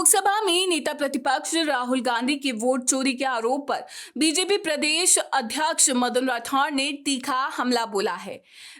लोकसभा में नेता प्रतिपक्ष राहुल गांधी के वोट चोरी के आरोप पर बीजेपी प्रदेश अध्यक्ष मदन राठौड़ ने तीखा हमला बोला है।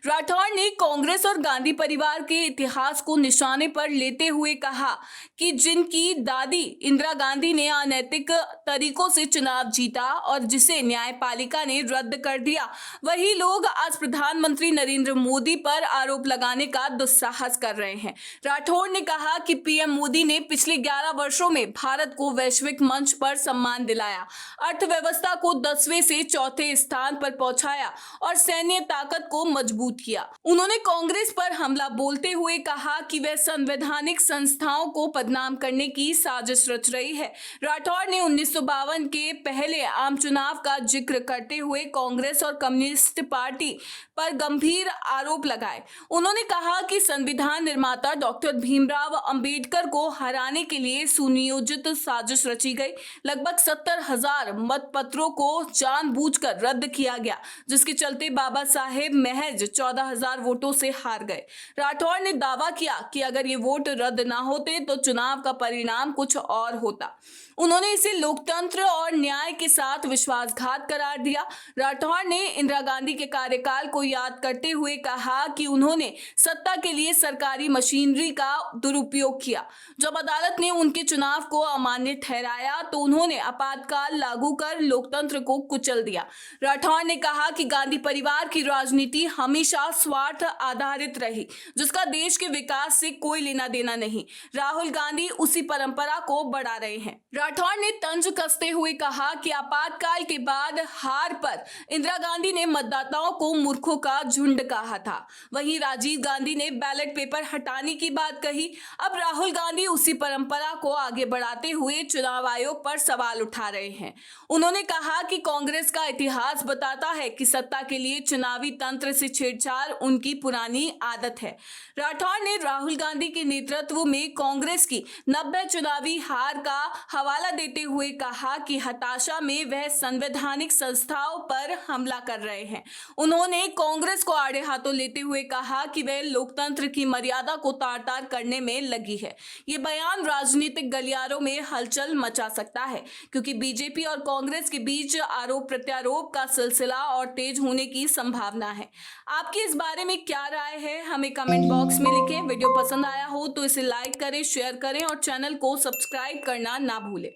राठौड़ ने कांग्रेस और गांधी परिवार के इतिहास को निशाने पर लेते हुए कहा कि जिनकी दादी इंदिरा गांधी ने अनैतिक तरीकों से चुनाव जीता और जिसे न्यायपालिका ने रद्द कर दिया, वही लोग आज प्रधानमंत्री नरेंद्र मोदी पर आरोप लगाने का दुस्साहस कर रहे हैं। राठौड़ ने कहा कि पीएम मोदी ने पिछले 11 वर्षों में भारत को वैश्विक मंच पर सम्मान दिलाया, अर्थव्यवस्था को 10वें से 4थे स्थान पर पहुंचाया और सैन्य ताकत को मजबूत किया। उन्होंने कांग्रेस पर हमला बोलते हुए कहा कि वह संवैधानिक संस्थाओं को बदनाम करने की साजिश रच रही है। राठौड़ ने 1952 के पहले आम चुनाव का जिक्र करते हुए कांग्रेस और कम्युनिस्ट पार्टी पर गंभीर आरोप लगाए। उन्होंने कहा कि संविधान निर्माता डॉक्टर भीमराव अंबेडकर को हराने के लिए सुनियोजित साजिश रची गई। लगभग 70,000 मतपत्रों को जानबूझकर रद्द किया गया, जिसके चलते बाबा साहेब महज 14,000 वोटों से हार गए। राठौड़ ने दावा किया कि अगर ये वोट रद्द ना होते तो चुनाव का परिणाम कुछ और होता। उन्होंने इसे लोकतंत्र और न्याय के साथ विश्वासघात करार दिया। राठौड़ ने इंदिरा गांधी के कार्यकाल को याद करते हुए कहा कि उन्होंने सत्ता के लिए सरकारी मशीनरी का दुरुपयोग किया। जब अदालत ने उनके चुनाव को अमान्य ठहराया तो उन्होंने आपातकाल लागू कर लोकतंत्र को कुचल दिया। राठौड़ ने कहा कि गांधी परिवार की राजनीति हमेशा स्वार्थ आधारित रही, जिसका देश के विकास से कोई लेना देना नहीं। राहुल गांधी उसी परंपरा को बढ़ा रहे हैं। राठौड़ ने तंज कसते हुए कहा कि आपातकाल के बाद हार पर इंदिरा गांधी ने मतदाताओं को मूर्खों का झुंड कहा था। वहीं राजीव गांधी ने बैलेट पेपर हटाने की बात कही। अब राहुल गांधी उसी परंपरा को आगे बढ़ाते हुए चुनाव आयोग पर सवाल उठा रहे हैं। उन्होंने कहा कि कांग्रेस का इतिहास बताता है कि सत्ता के लिए चुनावी तंत्र से छेड़छाड़ उनकी पुरानी आदत है। राठौड़ ने राहुल गांधी के नेतृत्व में कांग्रेस की 90 चुनावी हार का हवाला देते हुए कहा कि हताशा में वह संवैधानिक संस्थाओं पर हमला कर रहे हैं। उन्होंने कांग्रेस को आड़े हाथों लेते हुए कहा कि वह लोकतंत्र की मर्यादा को तार-तार करने में लगी है। ये बयान राजनीतिक गलियारों में हलचल मचा सकता है, क्योंकि बीजेपी और कांग्रेस के बीच आरोप प्रत्यारोप का सिलसिला और तेज होने की संभावना है। आपकी इस बारे में क्या राय है, हमें कमेंट बॉक्स में लिखें। वीडियो पसंद आया हो तो इसे लाइक करें, शेयर करें और चैनल को सब्सक्राइब करना ना भूलें।